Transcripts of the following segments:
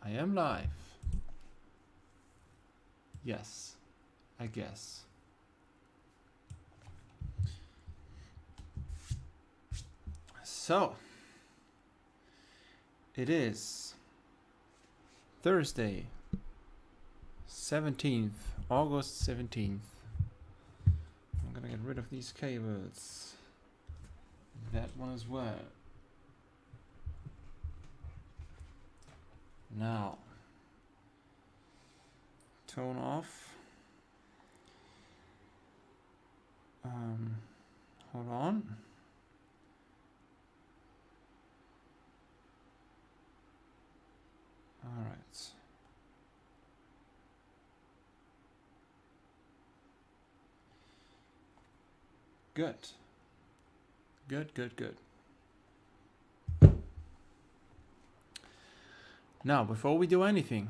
I am live. Yes, I guess. So, it is Thursday, 17th, August 17th. I'm gonna get rid of these cables. That one as well. Now, tone off. Hold on. All right. Good. Good. Now, before we do anything,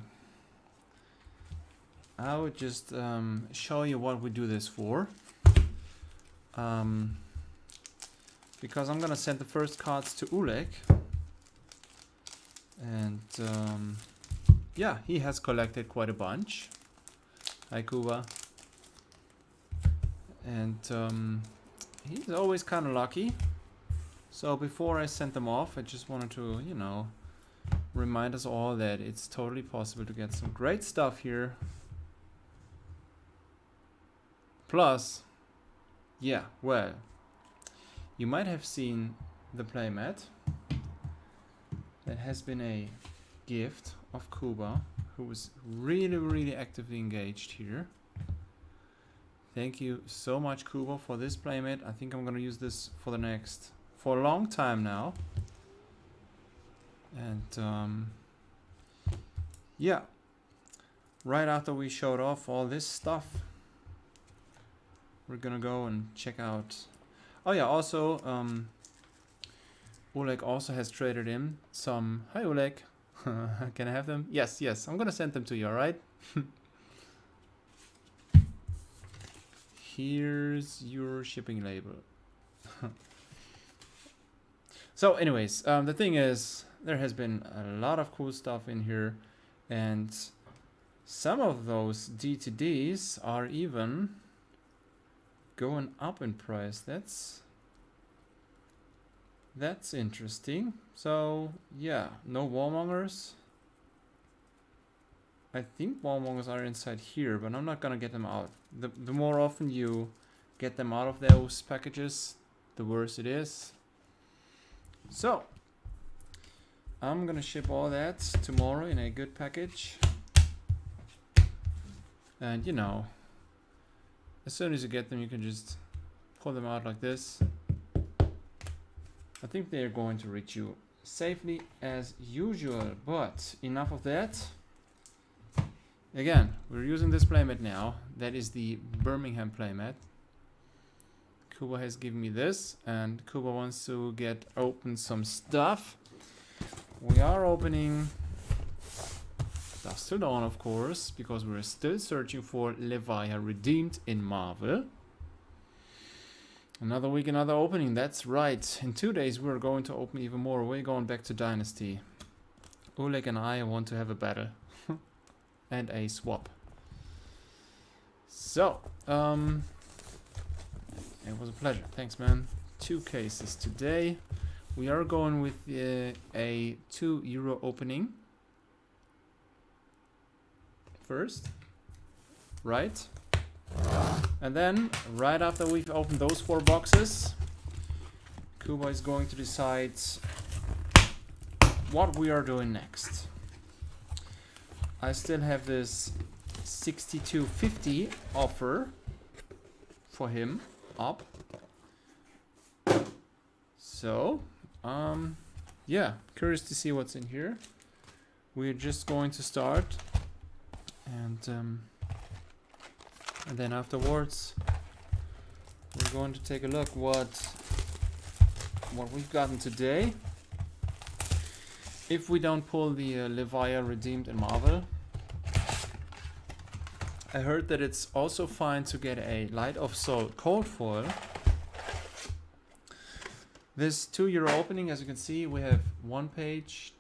I would just show you what we do this for. Because I'm gonna send the first cards to Oleg. And yeah, he has collected quite a bunch. Hi, Kuba. And he's always kind of lucky. So before I sent them off, I just wanted to, you know, remind us all that it's totally possible to get some great stuff here. Plus, yeah, well, you might have seen the playmat. That has been a gift of Kuba, who was really actively engaged here. Thank you so much, Kuba, for this playmat. I think I'm gonna use this for a long time now. And yeah, right after we showed off all this stuff, we're gonna go and check out. Oh yeah, also Oleg also has traded in some. Hi, Oleg. Can I have them? Yes. I'm gonna send them to you, alright? Here's your shipping label. So anyways, the thing is, there has been a lot of cool stuff in here, and some of those D2Ds are even going up in price. That's interesting. So yeah, no warmongers. I think warmongers are inside here, but I'm not gonna get them out. The more often you get them out of those packages, the worse it is. So I'm gonna ship all that tomorrow in a good package. And you know, as soon as you get them, you can just pull them out like this. I think they're going to reach you safely as usual, but enough of that. Again, we're using this playmat now. That is the Birmingham playmat. Kuba has given me this, and Kuba wants to open some stuff. We are opening DUSK TILL DAWN, of course, because we're still searching for Levia Redeemed in Marvel. Another week, another opening. That's right. In 2 days, we're going to open even more. We're going back to Dynasty. Oleg and I want to have a battle. And a swap. So, it was a pleasure. Thanks, man. 2 cases today. We are going with a €2 opening. First. Right. And then, right after we've opened those 4 boxes, Kuba is going to decide what we are doing next. I still have this 62.50 offer for him up. So, yeah, curious to see what's in here. We're just going to start, and then afterwards we're going to take a look what we've gotten today. If we don't pull the Levia Redeemed in Marvel, I heard that it's also fine to get a Light of Soul cold foil. This €2 opening, as you can see, we have 1 page,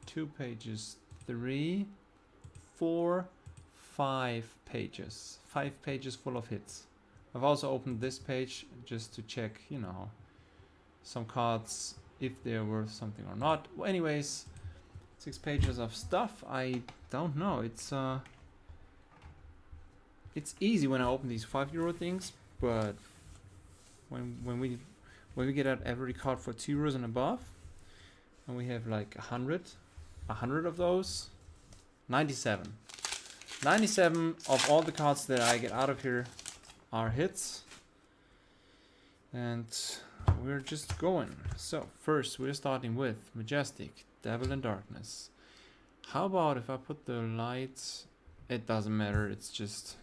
2 pages, 3, 4, 5 pages. 5 pages full of hits. I've also opened this page just to check, you know, some cards, if they're worth something or not. Well, anyways, 6 pages of stuff. I don't know. It's easy when I open these €5 things, but when we get out every card for €2 and above, and we have like 100 of those, 97 of all the cards that I get out of here are hits, and we're just going. So first we're starting with Majestic, Devil in Darkness. How about if I put the lights? It doesn't matter, it's just,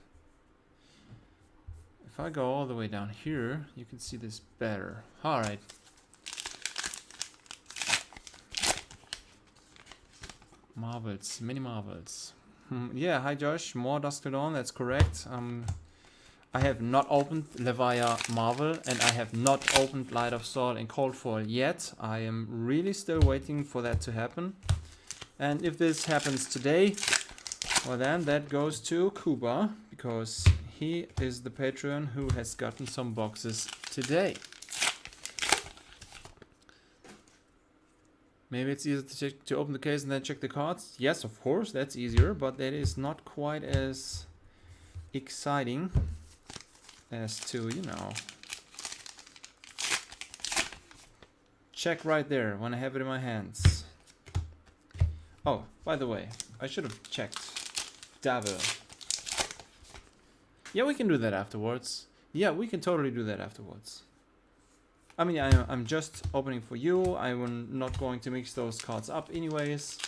if I go all the way down here, you can see this better. Alright. Marvels, mini Marvels. Yeah, hi Josh, more Dusk Till Dawn, that's correct. I have not opened Levia Marvel, and I have not opened Light of Sol in cold foil yet. I am really still waiting for that to happen. And if this happens today, well then that goes to Kuba, because he is the patron who has gotten some boxes today. Maybe it's easier to open the case and then check the cards. Yes, of course, that's easier, but that is not quite as exciting as to, you know, check right there when I have it in my hands. Oh, by the way, I should have checked Devil. Yeah, we can do that afterwards. Yeah, we can totally do that afterwards. I mean, I'm just opening for you. I'm not going to mix those cards up anyways.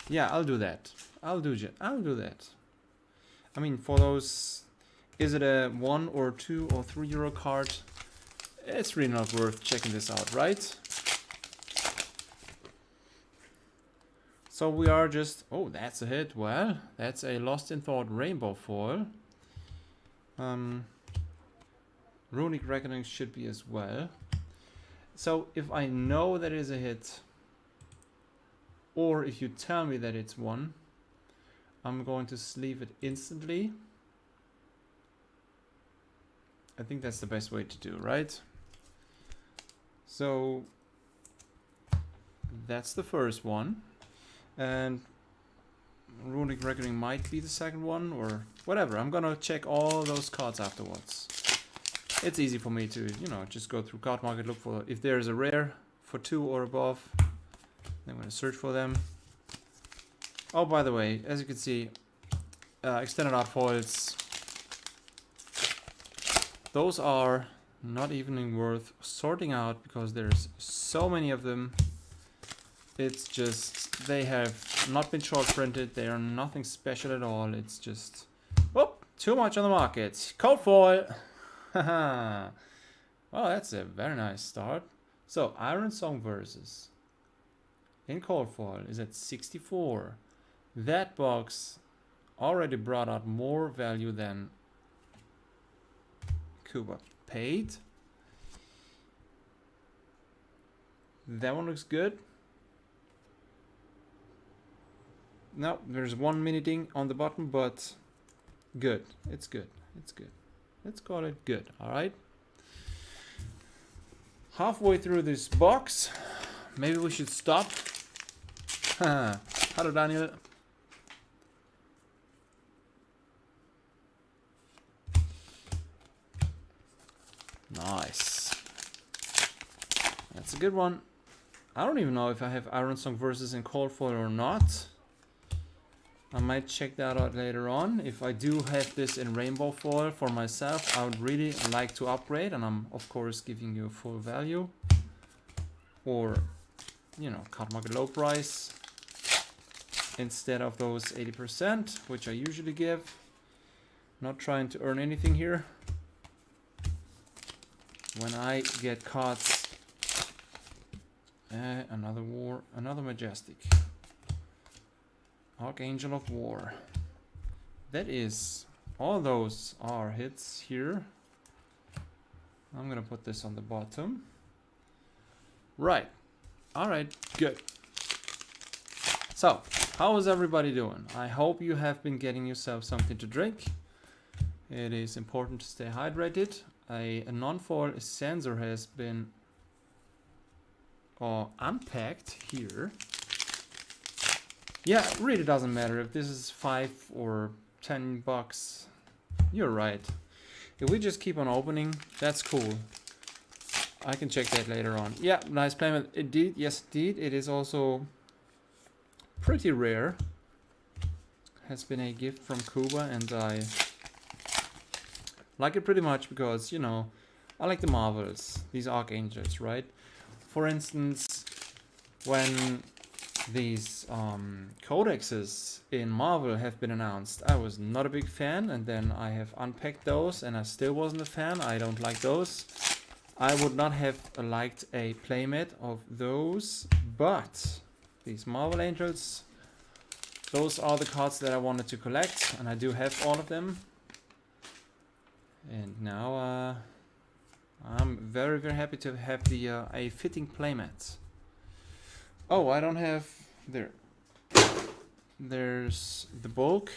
Yeah, I'll do that. I'll do that. I mean, for those, is it a 1 or 2 or 3 euro card? It's really not worth checking this out, right? So we are just, oh, that's a hit. Well, that's a Lost in Thought rainbow foil. Runic Reckoning should be as well. So if I know that it is a hit, or if you tell me that it's one, I'm going to sleeve it instantly. I think that's the best way to do, right? So that's the first one, and Runic Reckoning might be the second one, or whatever. I'm gonna check all those cards afterwards. It's easy for me to, you know, just go through Card Market, look for, if there's a rare for 2 or above, I'm going to search for them. Oh, by the way, as you can see, extended art foils, those are not even worth sorting out because there's so many of them. It's just, they have not been short printed, they are nothing special at all. It's just, whoop, too much on the market. Cold foil. Haha. Well, that's a very nice start. So, Iron Song Versus in cold foil is at 64. That box already brought out more value than Kuba paid. That one looks good. No, there's one mini ding on the bottom, but good. It's good. It's good. Let's call it good, alright? Halfway through this box, maybe we should stop. Hello, Daniel. Nice. That's a good one. I don't even know if I have Iron Song Versus in cold foil or not. I might check that out later on. If I do have this in rainbow foil for myself, I would really like to upgrade, and I'm of course giving you full value. Or, you know, Card Market low price instead of those 80%, which I usually give. Not trying to earn anything here. When I get cards, another war, another Majestic. Archangel of War. That is, all those are hits here. I'm gonna put this on the bottom. Right. Alright, good. So, how is everybody doing? I hope you have been getting yourself something to drink. It is important to stay hydrated. A non-foil sensor has been unpacked here. Yeah, it really doesn't matter if this is $5 or $10. You're right. If we just keep on opening, that's cool. I can check that later on. Yeah, nice playmat. Indeed, yes, indeed. It is also pretty rare. Has been a gift from Kuba, and I like it pretty much because, you know, I like the Marvels, these Archangels, right? For instance, when these codexes in Marvel have been announced, I was not a big fan, and then I have unpacked those and I still wasn't a fan. I don't like those. I would not have liked a playmat of those, but these Marvel Angels, those are the cards that I wanted to collect, and I do have all of them. And now I'm very, very happy to have the a fitting playmat. Oh, I don't have there. There's the bulk.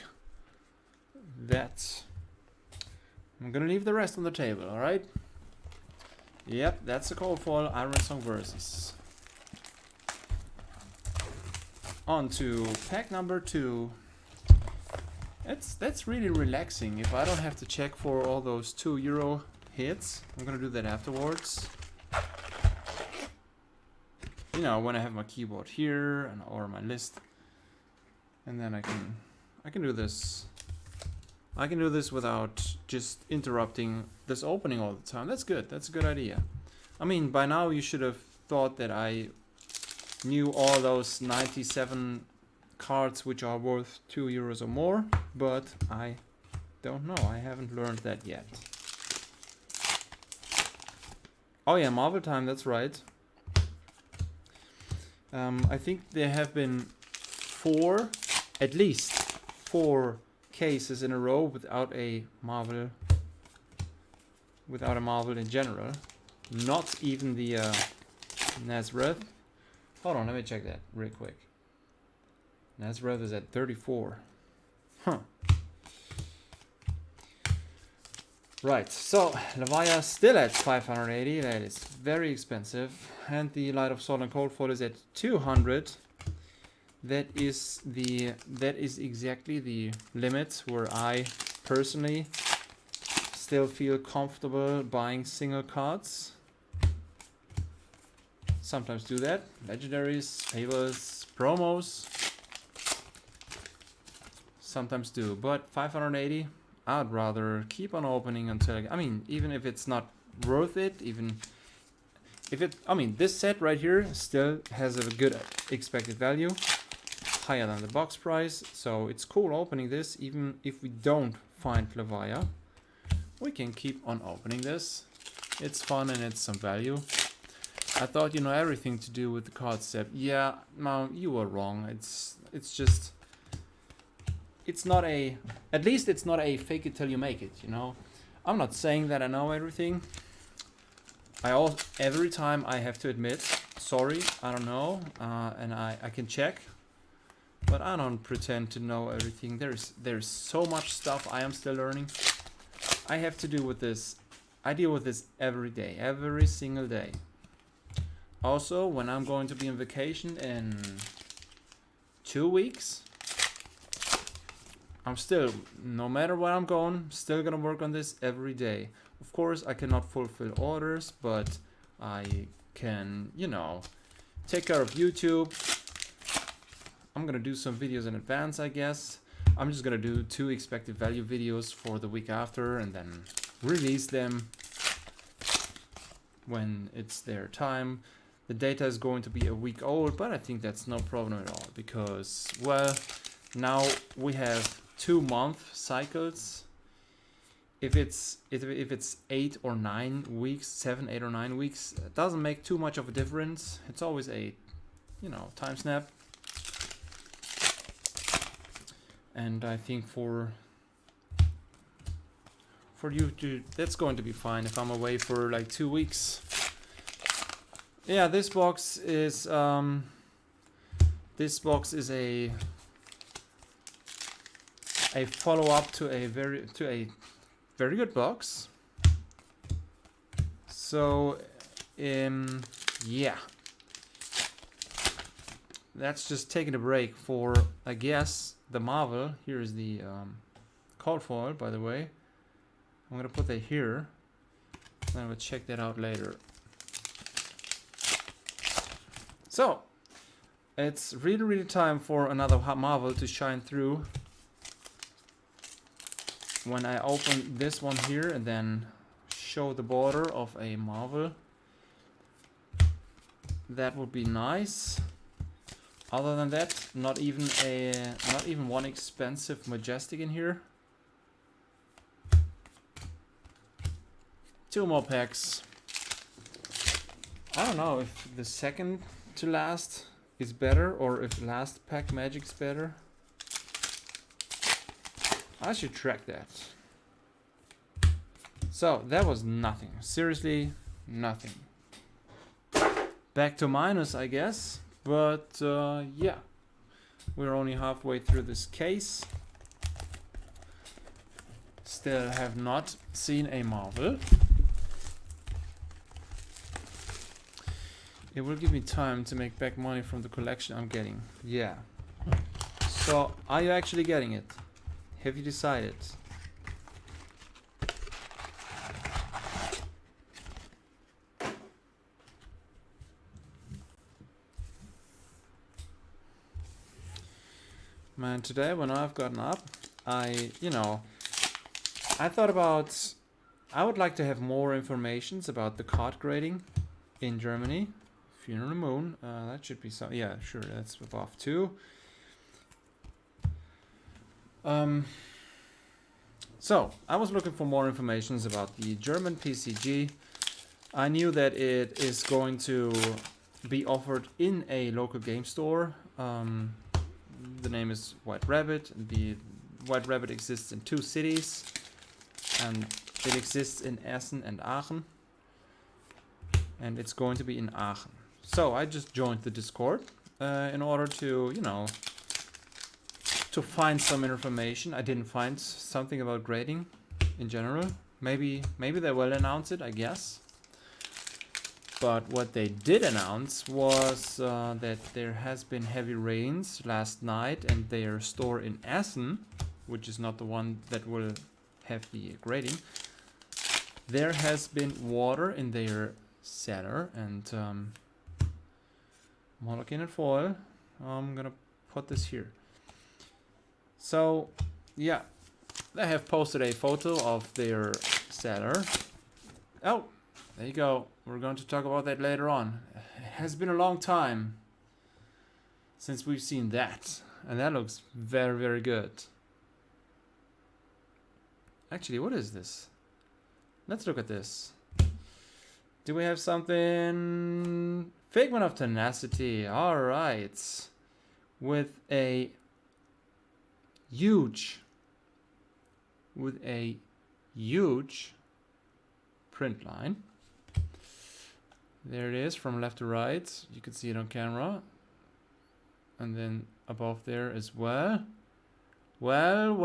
That I'm gonna leave the rest on the table. All right. Yep, that's the cold foil Iron Song Versus. On to pack number 2. That's really relaxing. If I don't have to check for all those €2 hits, I'm gonna do that afterwards. You know, when I have my keyboard here and or my list, and then I can do this. I can do this without just interrupting this opening all the time. That's good. That's a good idea. I mean, by now you should have thought that I knew all those 97 cards which are worth €2 or more, but I don't know. I haven't learned that yet. Oh yeah, Marvel time, that's right. I think there have been at least four cases in a row without a Marvel in general. Not even the Nazareth. Hold on, let me check that real quick. Nazareth is at 34. Huh. Right, so Levia still at 580. That is very expensive. And the Light of Soul and Cold Foil is at 200. That is exactly the limit where I personally still feel comfortable buying single cards. Sometimes do that. Legendaries, favors, promos. Sometimes do, but 580, I'd rather keep on opening until I mean, even if it's not worth it, even if it, I mean, this set right here still has a good expected value, higher than the box price, so it's cool opening this. Even if we don't find Levia, we can keep on opening this. It's fun and it's some value. I thought you know everything to do with the card set. Yeah, no, you were wrong. It's just, it's not a, at least it's not a fake it till you make it, you know. I'm not saying that I know everything. Every time I have to admit, sorry, I don't know, and I can check, but I don't pretend to know everything. There's so much stuff I am still learning. I have to do with this. I deal with this every day, every single day. Also, when I'm going to be on vacation in 2 weeks, I'm still, no matter where I'm going, still gonna work on this every day. Of course, I cannot fulfill orders, but I can, you know, take care of YouTube. I'm gonna do some videos in advance, I guess. I'm just gonna do 2 expected value videos for the week after and then release them when it's their time. The data is going to be a week old, but I think that's no problem at all because, well, now we have 2-month cycles. If it's 8 or 9 weeks, 7, 8 or 9 weeks, it doesn't make too much of a difference. It's always a, you know, time snap. And I think for you to, that's going to be fine if I'm away for like 2 weeks. Yeah, this box is This box is a follow-up to a very good box. So yeah, that's just taking a break for, I guess, the Marvel. Here is the card foil, by the way. I'm gonna put that here. I will check that out later. So it's really time for another Marvel to shine through. When I open this one here and then show the border of a Marvel, that would be nice. Other than that, not even one expensive Majestic in here. 2 more packs. I don't know if the second to last is better or if last pack magic's better. I should track that. So that was nothing. Seriously, nothing. Back to minus, I guess. But yeah, we're only halfway through this case. Still have not seen a Marvel. It will give me time to make back money from the collection I'm getting. Yeah. So, are you actually getting it? Have you decided? Man, today when I've gotten up, I thought about, I would like to have more information about the card grading in Germany. Funeral on the Moon, that should be some, yeah, sure, that's above 2. So, I was looking for more information about the German PCG. I knew that it is going to be offered in a local game store. The name is White Rabbit. The White Rabbit exists in 2 cities, and it exists in Essen and Aachen. And it's going to be in Aachen. So I just joined the Discord in order to, to find some information. I didn't find something about grading in general. Maybe they will announce it, I guess. But what they did announce was that there has been heavy rains last night, and their store in Essen, which is not the one that will have the grading, there has been water in their cellar, and Molokine and foil. I'm gonna put this here. So yeah, they have posted a photo of their cellar. Oh, there you go. We're going to talk about that later on. It has been a long time since we've seen that, and that looks very good. Actually, what is this? Let's look at this. Do we have something? Figment of Tenacity. All right. With a huge print line. There it is from left to right. You can see it on camera. And then above there as well. Well.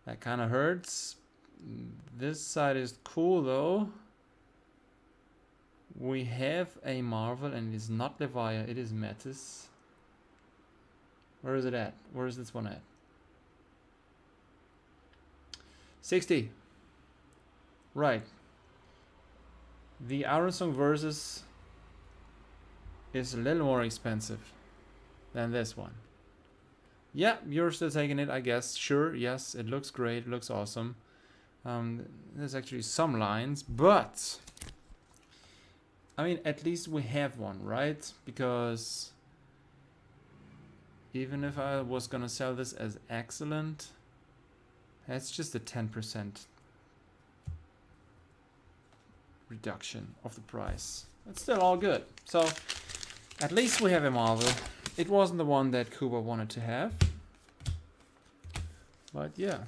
That kind of hurts. This side is cool though. We have a Marvel, and it is not Levia, it is Metis. Where is it at? Where is this one at? 60. Right. The Aronsong Versus is a little more expensive than this one. Yeah, you're still taking it, I guess. Sure, yes, it looks great, it looks awesome. There's actually some lines, but I mean, at least we have one, right? Because even if I was gonna sell this as excellent, that's just a 10% reduction of the price. It's still all good. So at least we have a Marvel. It wasn't the one that Kuba wanted to have, but yeah,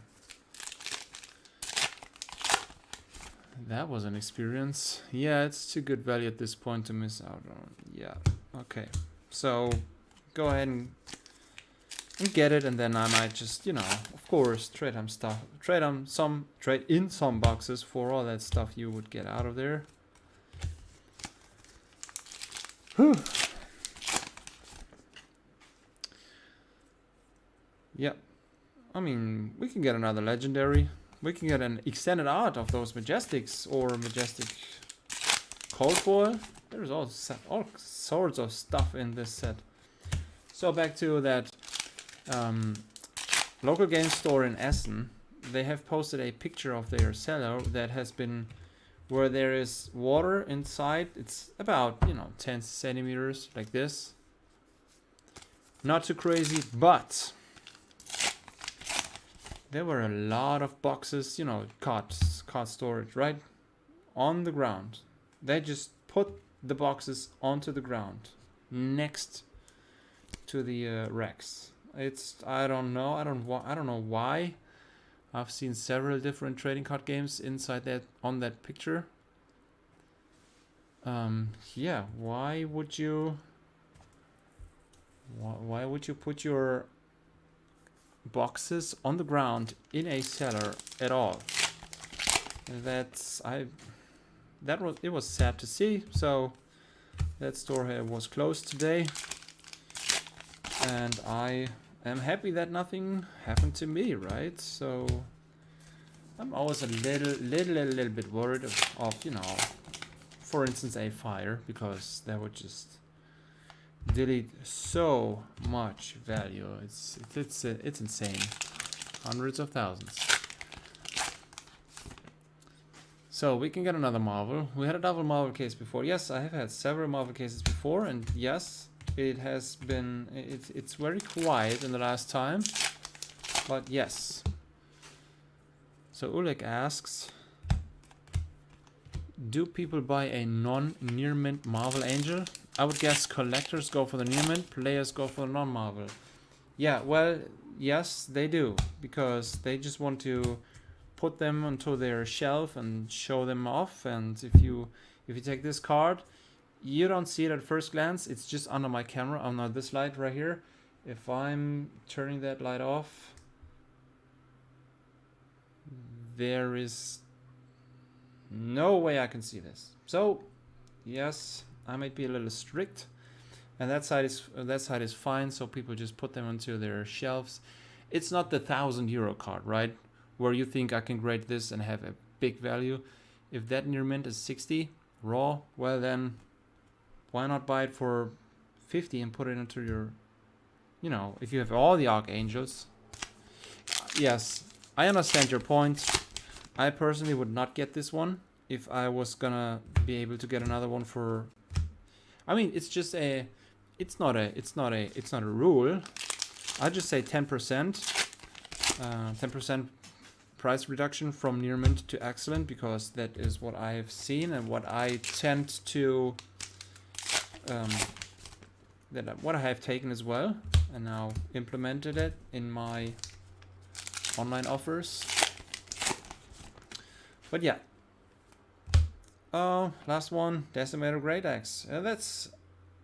that was an experience. Yeah, it's too good value at this point to miss out on. Yeah, okay. So go ahead and get it, and then I might just, you know, of course, trade in some boxes for all that stuff you would get out of there. Whew. Yep. I mean, we can get another legendary. We can get an extended art of those Majestics or Majestic Cold Foil. There's all sorts of stuff in this set. So back to that local game store in Essen. They have posted a picture of their cellar that has been, where there is water inside. It's about, you know, 10 centimeters like this. Not too crazy, but there were a lot of boxes, you know, cart storage, right? On the ground. They just put the boxes onto the ground next to the racks. It's, I don't know why. I've seen several different trading card games inside that, on that picture. Yeah, why would you put your boxes on the ground in a cellar at all? It was sad to see. So that store here was closed today, and I am happy that nothing happened to me, right? So I'm always a little bit worried of, you know, for instance, a fire, because that would just delete so much value. It's insane. Hundreds of thousands. So we can get another Marvel. We had a double Marvel case before. Yes, I have had several Marvel cases before, and yes, it has been, it's very quiet in the last time, but yes. So Ulrich asks, do people buy a non-near mint Marvel Angel? I would guess collectors go for the near mint, players go for the non-Marvel. Yeah, well, yes, they do, because they just want to put them onto their shelf and show them off. And if you take this card, you don't see it at first glance. It's just under my camera, under this light right here. If I'm turning that light off, there is no way I can see this. So yes, I might be a little strict, and that side is fine. So people just put them onto their shelves. It's not the €1,000 card, right? Where you think I can grade this and have a big value. If that near mint is 60 raw, well then, why not buy it for 50 and put it into your, you know, if you have all the Archangels. Yes, I understand your point. I personally would not get this one if I was gonna be able to get another one for, I mean, it's just a, it's not a rule. I just say 10%, 10% price reduction from near mint to excellent, because that is what I have seen and what I tend to, what I have taken as well, and now implemented it in my online offers. But yeah. Oh, last one, Decimator Great Axe. That's,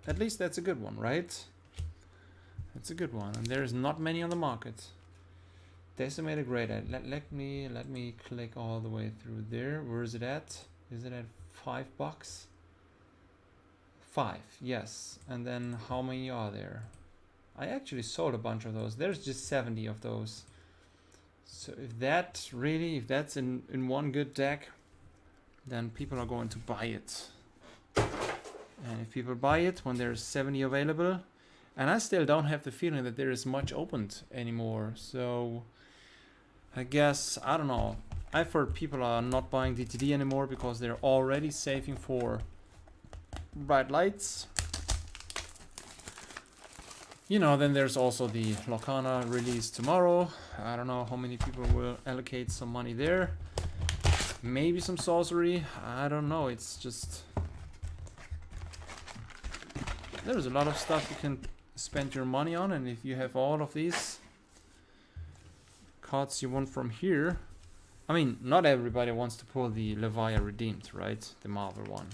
at least that's a good one, right? That's a good one, and there's not many on the market. Decimator Great Axe. Let me click all the way through there. Where is it at? Is it at $5? 5, yes. And then how many are there? I actually sold a bunch of those. There's just 70 of those. So if that's in one good deck, then people are going to buy it. And if people buy it when there's 70 available, and I still don't have the feeling that there is much opened anymore, so I guess, I don't know. I've heard people are not buying DTD anymore because they're already saving for bright lights. You know, then there's also the Locana release tomorrow. I don't know how many people will allocate some money there. Maybe some sorcery. I don't know. It's just, there's a lot of stuff you can spend your money on, and if you have all of these cards you want from here, I mean, not everybody wants to pull the Levia Redeemed, right? The Marvel one.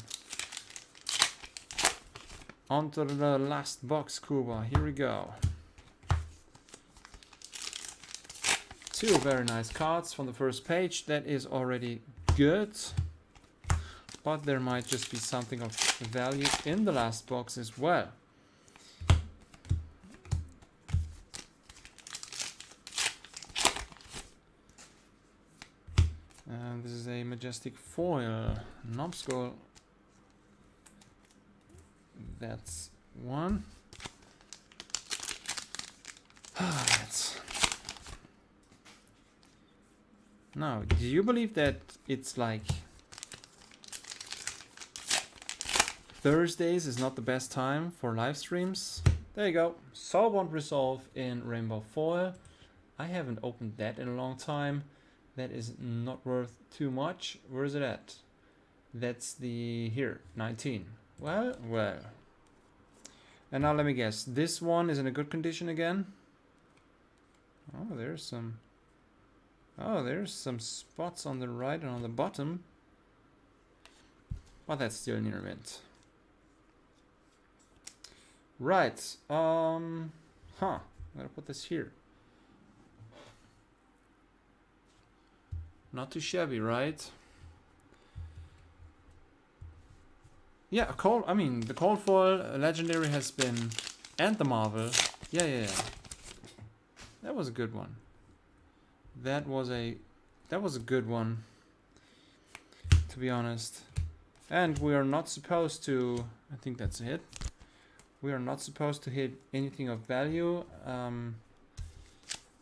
On to the last box, Kuba. Here we go. Two very nice cards from the first page. That is already good. But there might just be something of value in the last box as well. And this is a majestic foil. Numbskull. That's one. Now, do you believe that it's like Thursdays is not the best time for live streams? There you go. Soulbound Resolve in Rainbow Foil. I haven't opened that in a long time. That is not worth too much. Where is it at? That's the here, 19. Well. And now let me guess. This one is in a good condition again. Oh, there's some spots on the right and on the bottom. But that's still near mint. Right. I'm gonna put this here. Not too shabby, right? Yeah, the cold foil legendary has been, and the Marvel. Yeah. That was a good one. That was a good one, to be honest. And we are not supposed to, I think that's a hit. We are not supposed to hit anything of value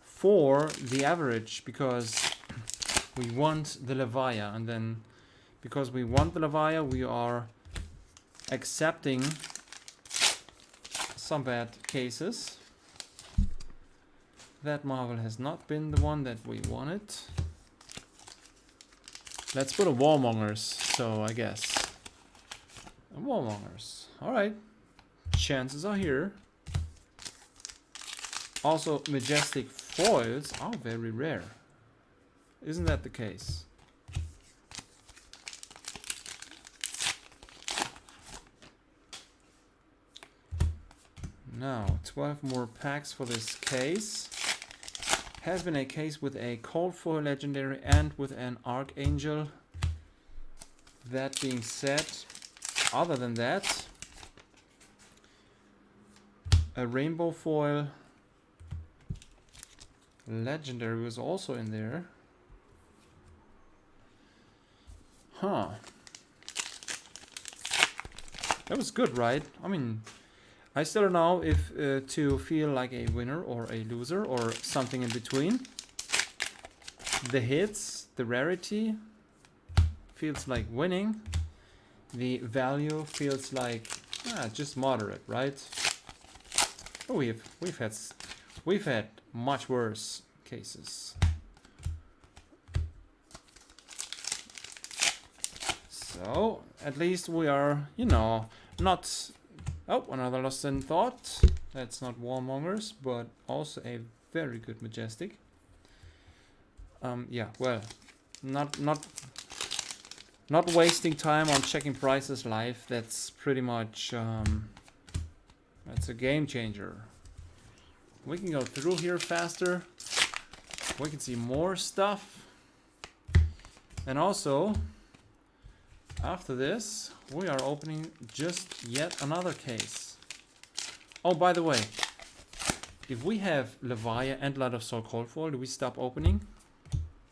for the average, because we want the Levaya, and then because we want the Levaya, we are accepting some bad cases. That Marvel has not been the one that we wanted. Let's put a Warmongers, so I guess. A Warmongers. Alright. Chances are here. Also, majestic foils are very rare. Isn't that the case? Now, 12 more packs for this case. Has been a case with a cold foil legendary and with an archangel. That being said, other than that, a rainbow foil legendary was also in there. Huh. That was good, right? I mean, I still don't know if to feel like a winner or a loser or something in between. The hits, the rarity feels like winning. The value feels like just moderate, right? Oh, we've had much worse cases. So at least we are, not. Oh, another lost in thought. That's not Warmongers, but also a very good majestic. Yeah, well, not wasting time on checking prices live. That's pretty much that's a game changer. We can go through here faster. We can see more stuff, and also after this, we are opening just yet another case. Oh, by the way, if we have Levaya and Light of Soul Cold Foil, do we stop opening?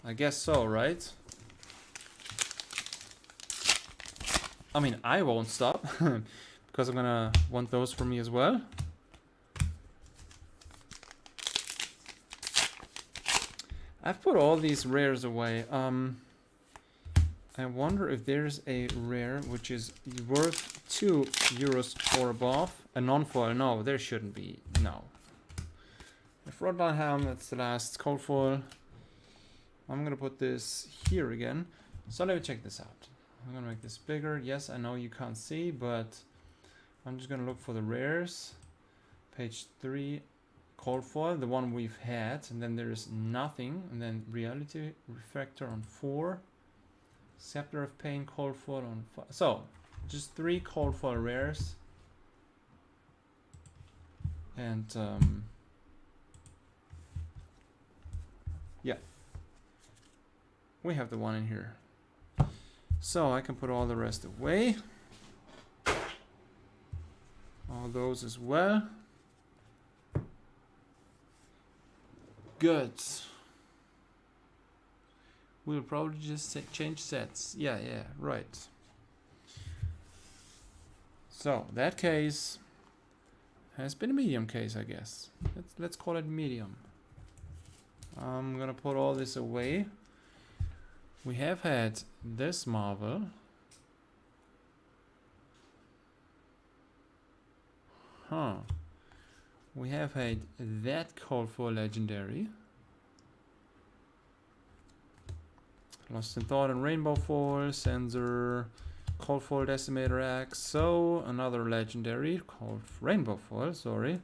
I guess so, right? I mean, I won't stop, because I'm gonna want those for me as well. I've put all these rares away. I wonder if there's a rare which is worth €2 or above. A non-foil? No, there shouldn't be. No. A Frontline Helm, that's the last cold foil. I'm gonna put this here again. So let me check this out. I'm gonna make this bigger. Yes, I know you can't see, but I'm just gonna look for the rares. Page 3, cold foil, the one we've had, and then there's nothing, and then Reality Refractor on 4. Scepter of Pain, cold foil on 5. So, just 3 cold foil rares. And yeah, we have the one in here. So I can put all the rest away. All those as well. Good. We'll probably just change sets. Yeah, right. So that case has been a medium case, I guess. Let's call it medium. I'm gonna put all this away. We have had this marvel. Huh. We have had that call for legendary. Lost in Thought and Rainbow Foil, Sensor, Cold Foil Decimator Axe, so another legendary called Rainbow Foil, sorry.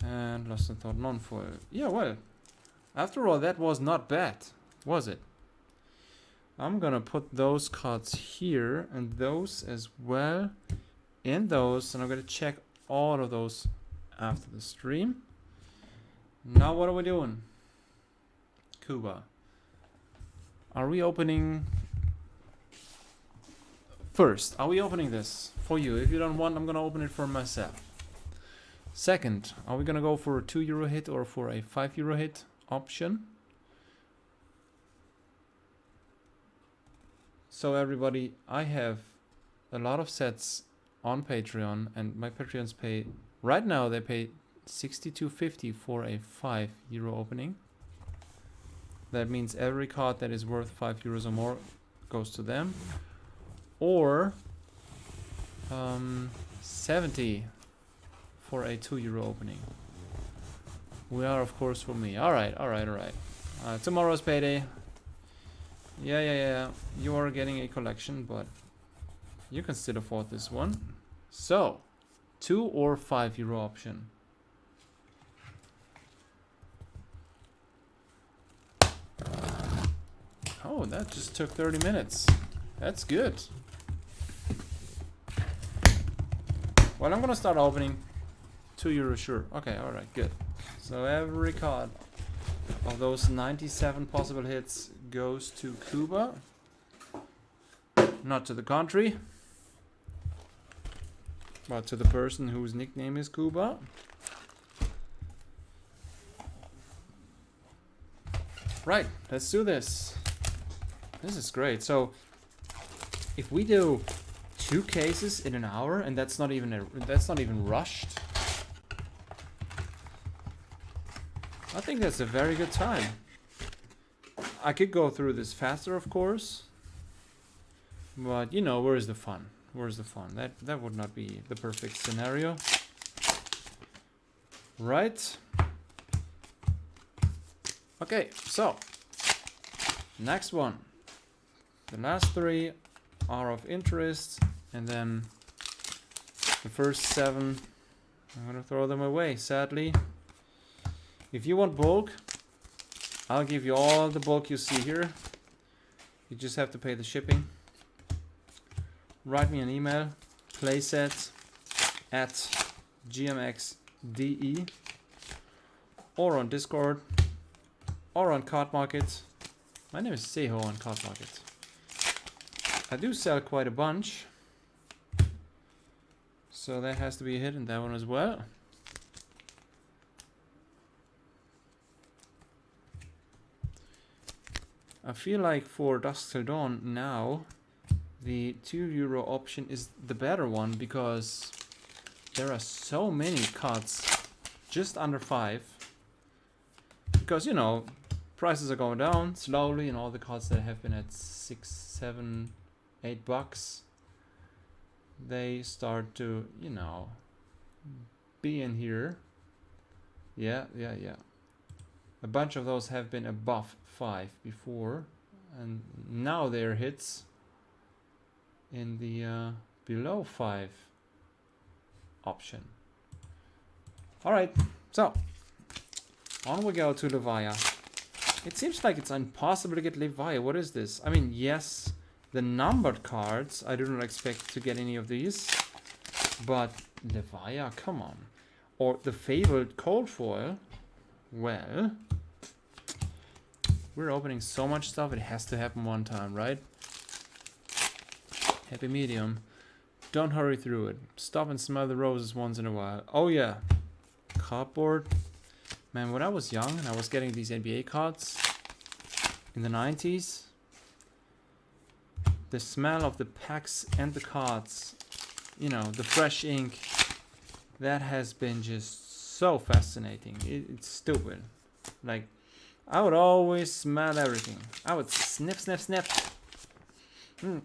And Lost in Thought non-foil. Yeah, well, after all, that was not bad, was it? I'm gonna put those cards here and those as well in those, and I'm gonna check all of those after the stream. Now what are we doing? Kuba. Are we opening first? Are we opening this for you? If you don't want, I'm gonna open it for myself. Second, are we gonna go for a €2 hit or for a €5 hit option? So everybody, I have a lot of sets on Patreon, and my Patreons pay, right now they pay $62.50 for a €5 opening. That means every card that is worth €5 or more goes to them. Or 70 for a €2 opening. We are, of course, for me. Alright. Tomorrow's payday. Yeah. You are getting a collection, but you can still afford this one. So, €2 or €5 option. Oh, that just took 30 minutes. That's good. Well, I'm gonna start opening. €2, sure. Okay, alright, good. So every card of those 97 possible hits goes to Kuba. Not to the country, but to the person whose nickname is Kuba. Right, let's do this. This is great. So if we do 2 cases in an hour, and that's not even rushed, I think that's a very good time. I could go through this faster, of course, but you know, where's the fun? Where's the fun? That would not be the perfect scenario, right? Okay, so next one. The last 3 are of interest, and then the first 7, I'm gonna throw them away, sadly. If you want bulk, I'll give you all the bulk you see here. You just have to pay the shipping. Write me an email, playset@gmx.de, or on Discord, or on Card Market. My name is Seho on Card Market. I do sell quite a bunch, so that has to be a hit, and that one as well. I feel like for Dusk Till Dawn now, the €2 option is the better one, because there are so many cards just under 5. Because, you know, prices are going down slowly, and all the cards that have been at $6, $7, $8, they start to, you know, be in here. Yeah. A bunch of those have been above 5 before, and now they're hits in the below 5 option. Alright, so on we go to Levaya. It seems like it's impossible to get Levaya. What is this? I mean, yes, the numbered cards, I do not expect to get any of these, but Levaya, come on. or the favorite cold foil, well, we're opening so much stuff, it has to happen one time, right? Happy medium. Don't hurry through it. Stop and smell the roses once in a while. Oh yeah. Cardboard. Man, when I was young and I was getting these NBA cards in the 90s, the smell of the packs and the cards, you know, the fresh ink, that has been just so fascinating. It's stupid. Like, I would always smell everything. I would sniff, sniff, sniff.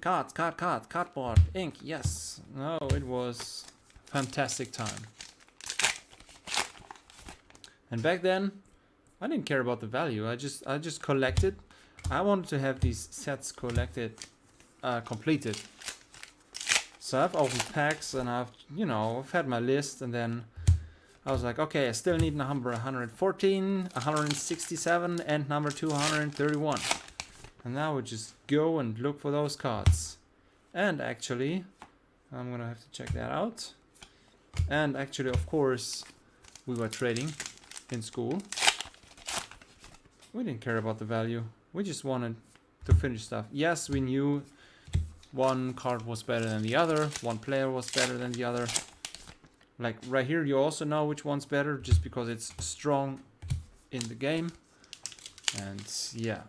Cards, cardboard, ink, yes. No, it was a fantastic time. And back then, I didn't care about the value. I just collected. I wanted to have these sets collected, completed. So I've opened packs and I've had my list, and then I was like, okay, I still need number 114, 167, and number 231. And now we just go and look for those cards. And actually, I'm gonna have to check that out. And actually, of course, we were trading in school. We didn't care about the value. We just wanted to finish stuff. Yes, we knew one card was better than the other. One player was better than the other. Like right here, you also know which one's better just because it's strong in the game. And yeah.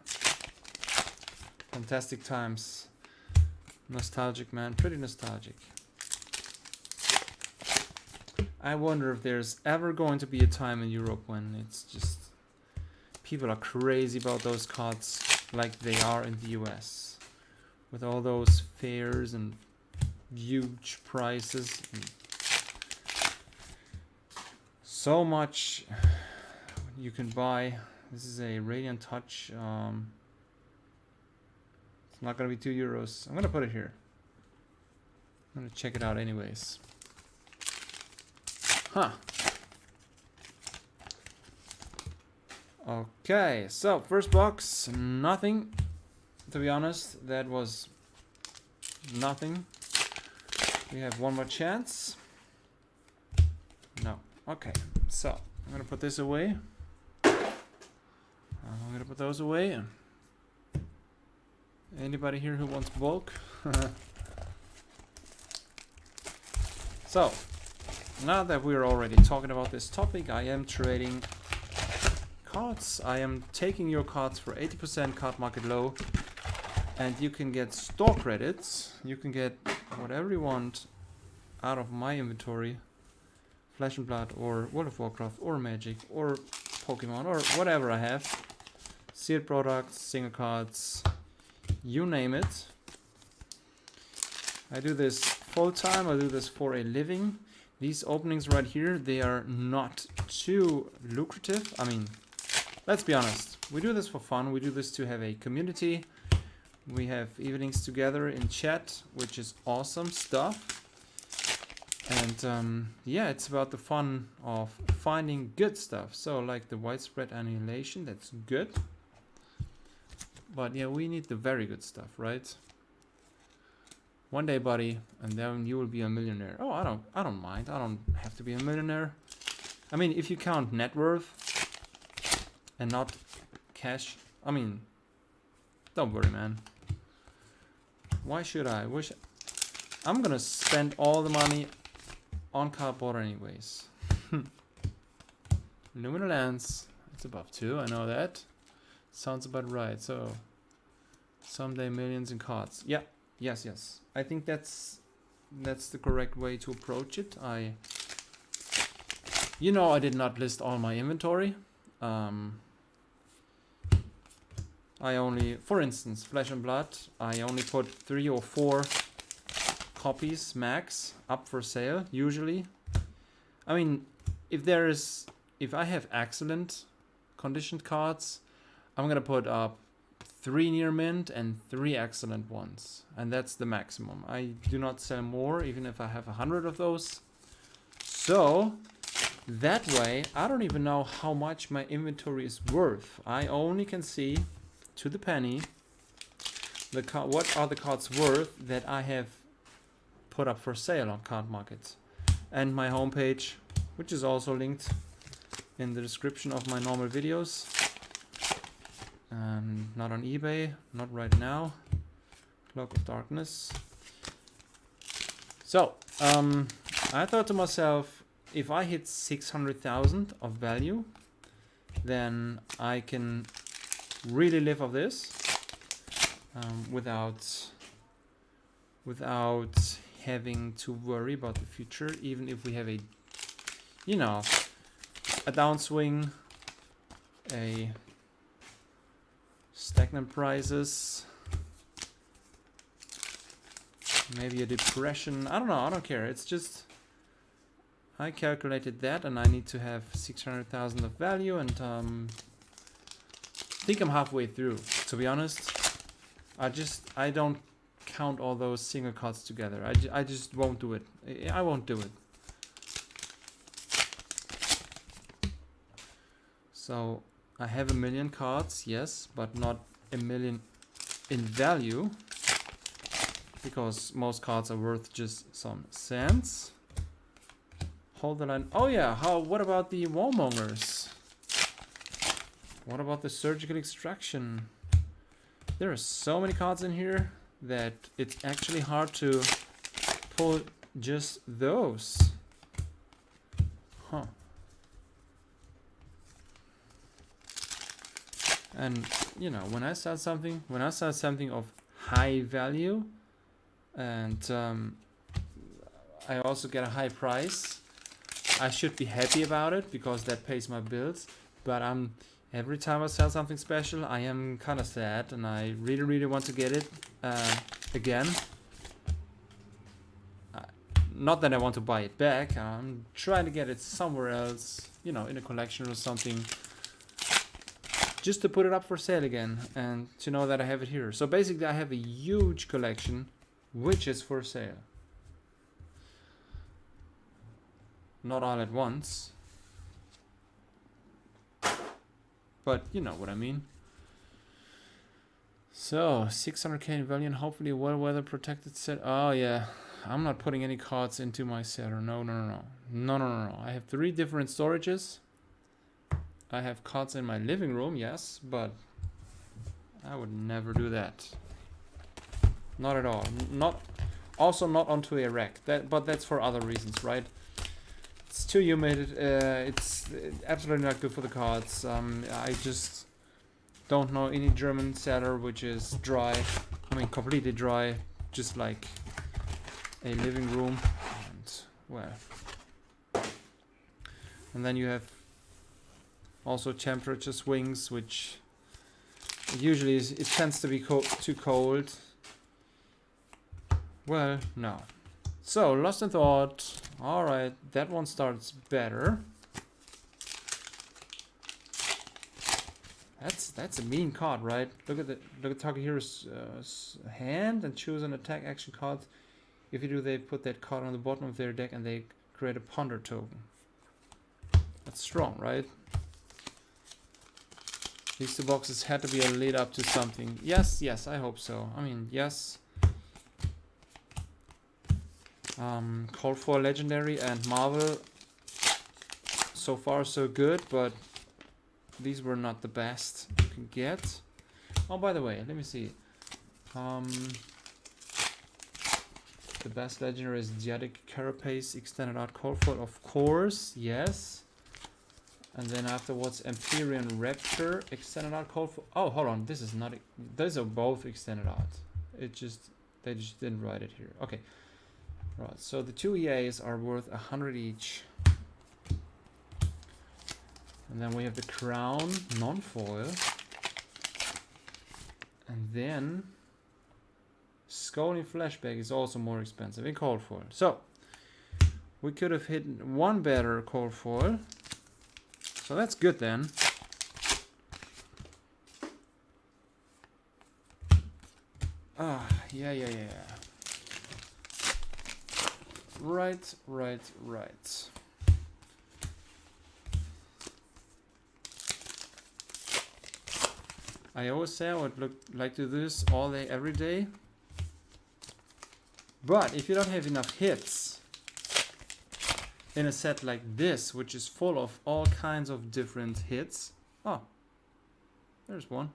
Fantastic times. Nostalgic, man. Pretty nostalgic. I wonder if there's ever going to be a time in Europe when it's just people are crazy about those cards like they are in the US, with all those fairs and huge prices and so much you can buy. This is a Radiant Touch. It's not gonna be €2. I'm gonna put it here. I'm gonna check it out anyways. Huh. Okay, so first box, nothing. To be honest, that was nothing. We have one more chance. No. Okay, so I'm gonna put this away. I'm gonna put those away. Anybody here who wants bulk? So, now that we're already talking about this topic, I am trading cards. I am taking your cards for 80% card market low, and you can get store credits. You can get whatever you want out of my inventory. Flesh and Blood or World of Warcraft or Magic or Pokemon or whatever I have. Sealed products, single cards, you name it. I do this full time. I do this for a living. These openings right here, they are not too lucrative. I mean, let's be honest. We do this for fun. We do this to have a community. We have evenings together in chat, which is awesome stuff. And yeah, it's about the fun of finding good stuff. So like the widespread annihilation, that's good. But yeah, we need the very good stuff, right? One day, buddy, and then you will be a millionaire. Oh, I don't mind. I don't have to be a millionaire. I mean, if you count net worth and not cash, I mean, don't worry, man. Why should I? I'm gonna spend all the money on cardboard anyways. Luminal Lens, it's above 2, I know that. Sounds about right. So someday millions in cards. Yeah, yes. I think that's the correct way to approach it. I did not list all my inventory. I only, for instance, Flesh and Blood, I only put 3 or 4 copies max up for sale usually. I mean, if I have excellent conditioned cards, I'm gonna put up 3 near mint and 3 excellent ones, and that's the maximum. I do not sell more even if I have 100 of those. So that way I don't even know how much my inventory is worth. I only can see to the penny what are the cards worth that I have put up for sale on Card Market. And my homepage which is also linked in the description of my normal videos. Not on eBay, not right now. Cloak of Darkness. So, I thought to myself, if I hit 600,000 of value, then I can really live off this without having to worry about the future, even if we have a, you know, a downswing, a stagnant prices, maybe a depression. I don't know, I don't care. It's just, I calculated that and I need to have 600,000 of value, and I think I'm halfway through, to be honest. I don't count all those single cards together. I just won't do it. I won't do it. So I have 1 million cards, yes, but not 1 million in value, because most cards are worth just some cents. Hold the line. Oh yeah, what about the warmongers? What about the surgical extraction? There are so many cards in here that it's actually hard to pull just those. Huh. And you know, when I sell something of high value, and I also get a high price, I should be happy about it because that pays my bills. But every time I sell something special, I am kind of sad, and I really want to get it again. Not that I want to buy it back. I'm trying to get it somewhere else, you know, in a collection or something, just to put it up for sale again and to know that I have it here. So basically I have a huge collection which is for sale. Not all at once, but you know what I mean. So 600k in value and hopefully a well-weather protected set. Oh yeah, I'm not putting any cards into my setter. No. I have 3 different storages. I have cards in my living room, yes, but I would never do that. Not at all. Also not onto a rack. But that's for other reasons, right? It's too humid. It's absolutely not good for the cards. I just don't know any German cellar which is dry. I mean, completely dry, just like a living room. And well, and then you have also temperature swings, which usually it tends to be too cold. Well, no. So, Lost in Thought. Alright, that one starts better. That's a mean card, right? Look at Takehiro's hand and choose an attack action card. If you do, they put that card on the bottom of their deck and they create a ponder token. That's strong, right? These 2 boxes had to be a lead up to something. Yes, I hope so. I mean, yes. Called for Legendary and Marvel. So far so good, but these were not the best you can get. Oh, by the way, let me see. The best Legendary is Diadic Carapace Extended Art Call for, of course, yes. And then afterwards, Empyrean Rapture Extended Art Call for. Oh, hold on, this is not. Those are both extended art. They just didn't write it here. Okay. Right, so the 2 EAs are worth 100 each. And then we have the Crown non-foil. And then Scully Flashback is also more expensive in cold foil. So we could have hit one better cold foil. So that's good then. Ah, yeah. Right. I always say I would like to do this all day, every day. But if you don't have enough hits, in a set like this, which is full of all kinds of different hits. Oh, there's one.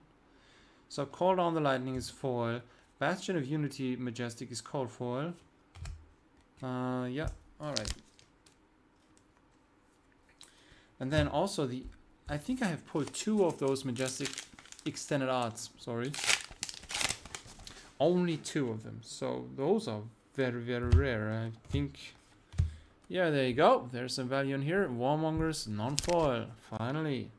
So Call Down the Lightning is foil. Bastion of Unity Majestic is cold foil. Yeah, alright. And then also I think I have pulled 2 of those Majestic Extended Arts, sorry. Only 2 of them. So those are very, very rare. I think, yeah, there you go. There's some value in here. Warmongers, non-foil, finally.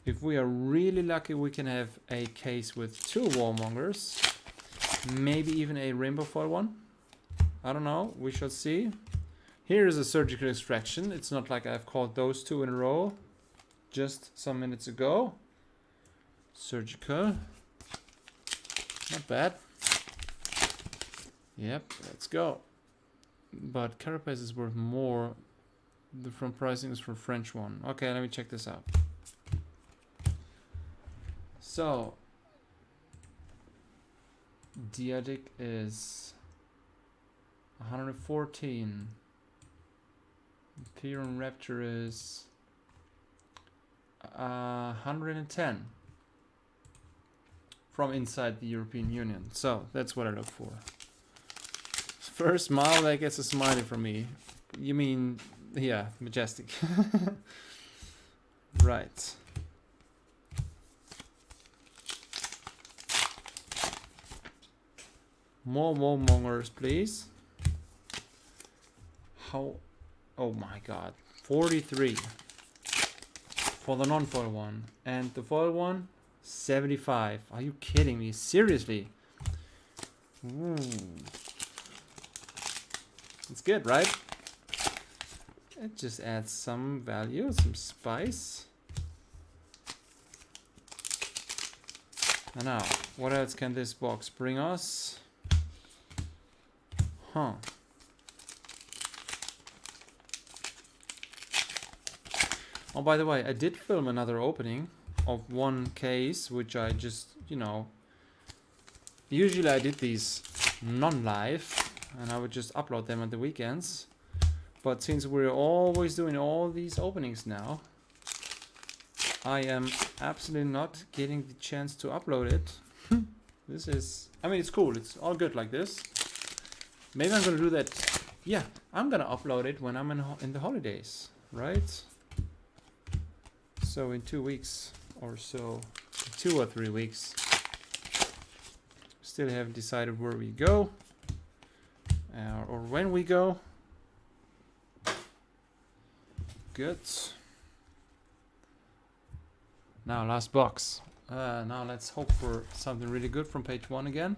If we are really lucky, we can have a case with 2 Warmongers. Maybe even a rainbow foil one. I don't know. We shall see. Here is a Surgical Extraction. It's not like I've caught those 2 in a row just some minutes ago. Surgical. Not bad. Yep, let's go. But Carapace is worth more. The front pricing is for French one. Okay, let me check this out. So, Diadic is 114. Imperial Rapture is 110 from inside the European Union. So that's what I look for. First model that gets a smiley from me. You mean, yeah, Majestic. Right. More Warmongers, please. How? Oh my god. 43 for the non-foil one. And the foil one, 75. Are you kidding me? Seriously? Ooh. It's good, right? It just adds some value, some spice. And now, what else can this box bring us? Huh. Oh, by the way, I did film another opening of one case, which I just, you know, usually I did these non-live, and I would just upload them on the weekends. But since we're always doing all these openings now, I am absolutely not getting the chance to upload it. This is, I mean, it's cool. It's all good like this. Maybe I'm gonna do that. Yeah, I'm gonna upload it when I'm in the holidays, right? So in 2 weeks or so, 2 or 3 weeks. Still haven't decided where we go or when we go. Good. Now last box. Now let's hope for something really good from page 1 again.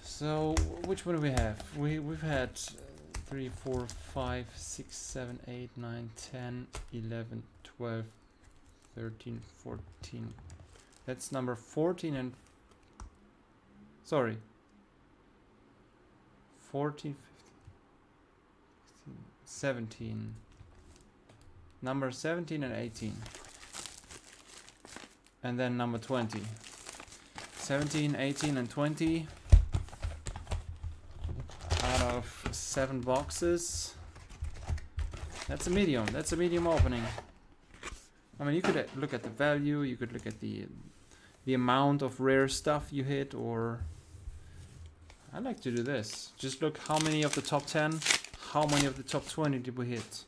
So which one do we have? We've had 3, 4, 5, 6, 7, 8, 9, 10, 11, 12, 13, 14. That's number 14 and... Sorry. 14, 15, 16, 17. Number 17 and 18. And then number 20. 17, 18 and 20. Out of 7 boxes. That's a medium. That's a medium opening. I mean, you could look at the value, you could look at the amount of rare stuff you hit, or I like to do this. Just look how many of the top 10, how many of the top 20 did we hit.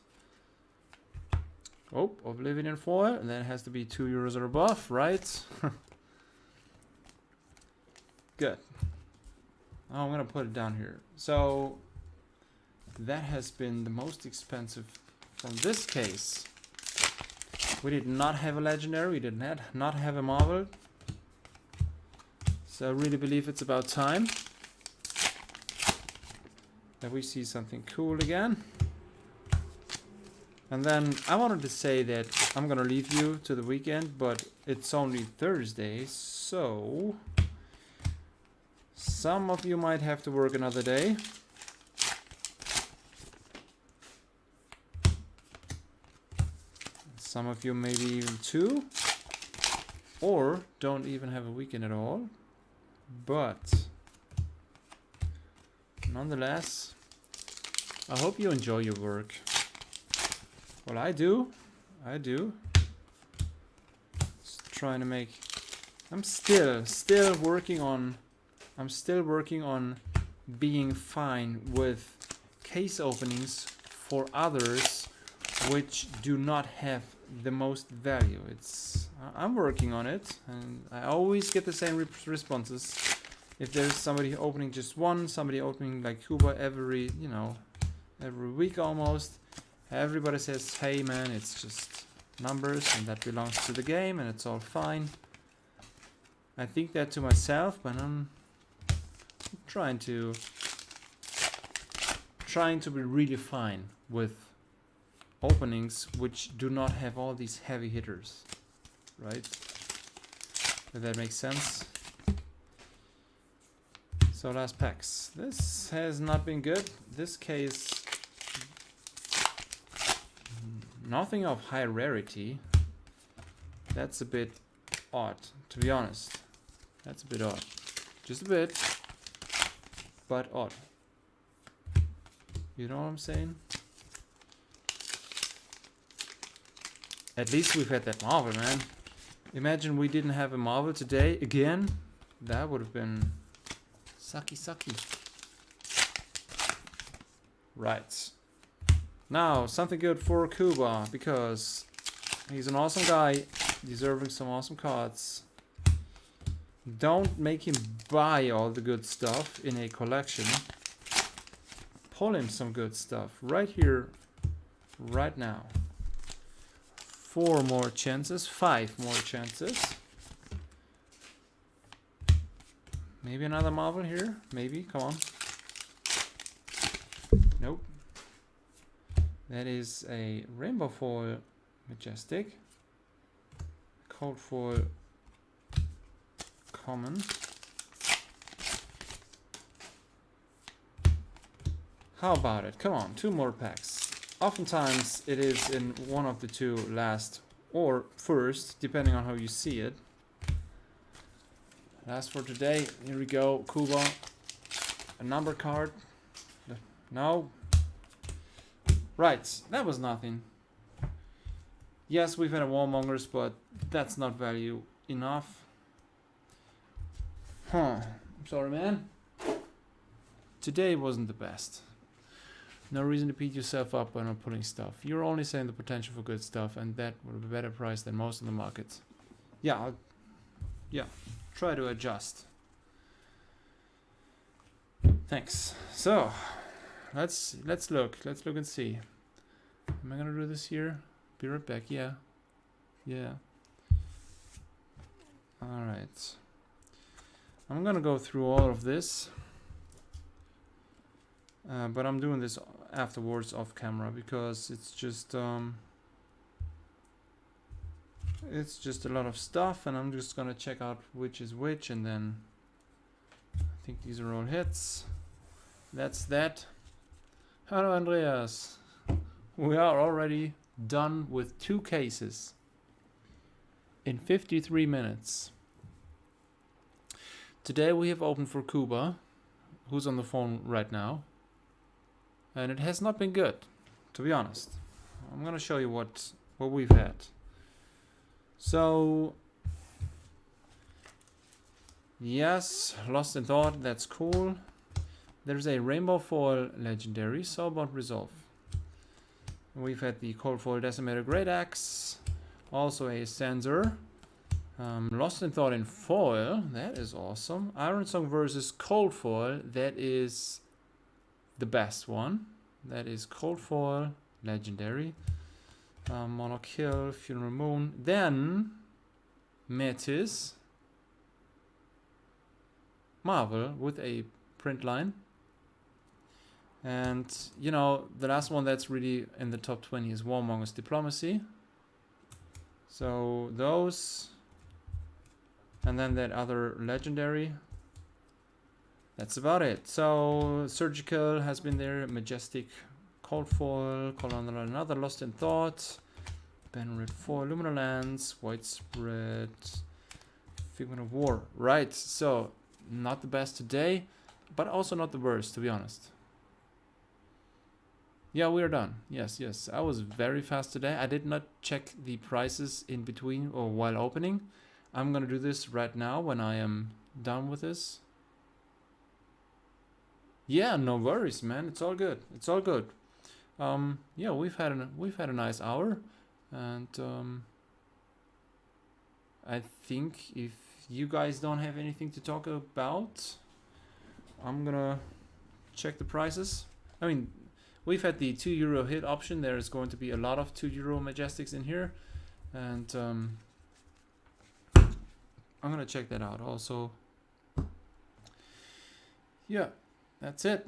Oh, Oblivion foil, and then it has to be €2 or above, right? Good. Oh, I'm gonna put it down here. So that has been the most expensive from this case. We did not have a legendary, we did not have a marvel. So I really believe it's about time that we see something cool again. And then I wanted to say that I'm gonna leave you to the weekend, but it's only Thursday, so some of you might have to work another day. Some of you maybe even 2, or don't even have a weekend at all. But nonetheless, I hope you enjoy your work. Well, I do. Just trying to make. I'm still working on. I'm still working on being fine with case openings for others which do not have the most value. I'm working on it, and I always get the same responses. If there's somebody opening just one, somebody opening like Kuba every week almost, everybody says, hey man, it's just numbers and that belongs to the game and it's all fine. I think that to myself, but I'm trying to be really fine with openings which do not have all these heavy hitters, right? If that makes sense. So last packs. This has not been good. This case, nothing of high rarity. That's a bit odd, to be honest. That's a bit odd. Just a bit, but odd. You know what I'm saying? At least we've had that Marvel, man. Imagine we didn't have a Marvel today again. That would have been sucky. Right. Now, something good for Kuba, because he's an awesome guy, deserving some awesome cards. Don't make him buy all the good stuff in a collection. Pull him some good stuff right here, right now. 4 more chances, 5 more chances. Maybe another Marvel here, maybe, come on. Nope. That is a Rainbow Foil Majestic. Cold Foil Common. How about it? Come on, 2 more packs. Oftentimes it is in one of the 2 last or first, depending on how you see it. Last for today. Here we go. Kuba. A number card. No. Right. That was nothing. Yes, we've had a Warmongers, but that's not value enough. I'm sorry, man. Today wasn't the best. No reason to beat yourself up by not pulling stuff. You're only saying the potential for good stuff, and that would be a better price than most of the markets. Yeah, try to adjust. Thanks. So, let's look and see. Am I gonna do this here? Be right back. Yeah. All right. I'm gonna go through all of this. But I'm doing this afterwards off camera because it's just a lot of stuff, and I'm just gonna check out which is which, and then I think these are all hits. That's that. Hello, Andreas. We are already done with 2 cases in 53 minutes. Today we have opened for Kuba, who's on the phone right now. And it has not been good, to be honest. I'm gonna show you what we've had. So, yes, Lost in Thought, that's cool. There's a Rainbow Foil Legendary, Soulbound Resolve. We've had the Cold Foil Decimator Great Axe, also a Sensor. Lost in Thought in Foil, that is awesome. Iron Song versus Cold Foil, that is the best one. That is Cold Foil Legendary. Mono Kill, Funeral Moon. Then Metis Marvel with a print line. And you know, the last one that's really in the top 20 is Warmonger's Diplomacy. So those, and then that other legendary. That's about it. So Surgical has been there, Majestic Cold Foil, another Lost in Thought, Ben Red Foil, Luminal Lands, Widespread, Figment of War. Right, so not the best today. but also not the worst, to be honest. Yeah, we are done. Yes, yes. I was very fast today. I did not check the prices in between or while opening. I'm gonna do this right now when I am done with this. Yeah, no worries, man. It's all good. It's all good. Yeah, we've had a nice hour, and I think if you guys don't have anything to talk about, I'm gonna check the prices. I mean, we've had the €2 hit option. There is going to be a lot of €2 Majestics in here, and I'm gonna check that out also. Yeah, that's it.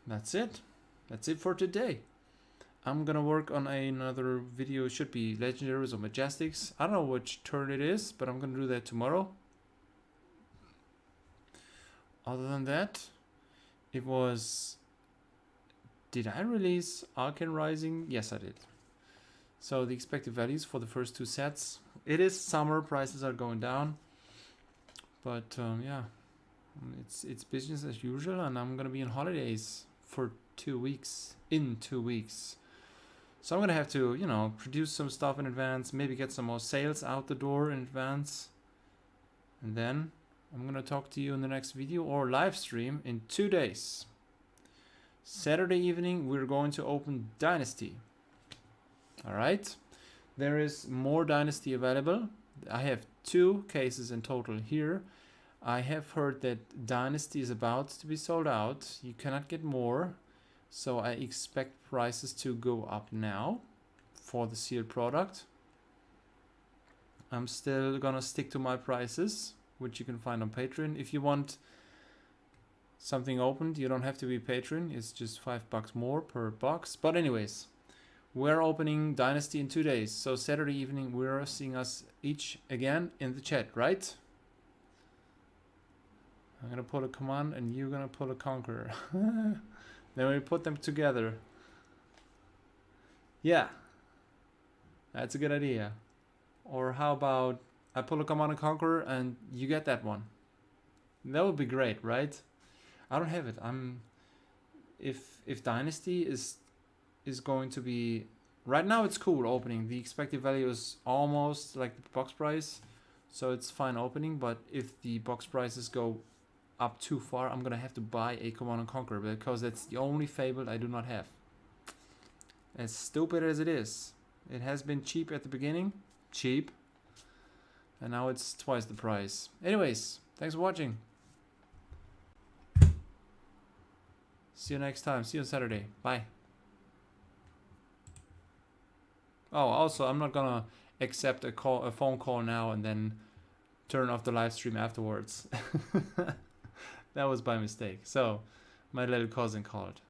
That's it. That's it for today. I'm gonna work on another video. It should be legendaries or majestics. I don't know which turn it is, but I'm gonna do that tomorrow. Other than that, it was... Did I release Arcane Rising? Yes, I did. So the expected values for the first 2 sets. It is summer, prices are going down. But yeah, it's business as usual, and I'm gonna be on holidays for 2 weeks. In 2 weeks. So I'm gonna have to, you know, produce some stuff in advance, maybe get some more sales out the door in advance. And then I'm gonna talk to you in the next video or live stream in 2 days. Saturday evening, we're going to open Dynasty. Alright. There is more Dynasty available. I have 2 cases in total here. I have heard that Dynasty is about to be sold out. You cannot get more. So I expect prices to go up now for the sealed product. I'm still gonna stick to my prices, which you can find on Patreon. If you want something opened, you don't have to be Patreon. It's just $5 more per box. But anyways, we're opening Dynasty in 2 days. So Saturday evening, we're seeing us each again in the chat, right? I'm gonna pull a command and you're gonna pull a conqueror. Then we put them together. Yeah, that's a good idea. Or how about I pull a Command and Conquer and you get that one? That would be great, right? I don't have it. If Dynasty is going to be right now, it's cool opening. The expected value is almost like the box price, so it's fine opening. But if the box prices go up too far, I'm gonna have to buy a Command and Conquer because that's the only Fable I do not have. As stupid as it is, it has been cheap at the beginning, and now it's twice the price. Anyways, thanks for watching. See you next time. See you on Saturday. Bye. Oh, also, I'm not gonna accept a phone call now and then turn off the live stream afterwards. That was by mistake. So, my little cousin called.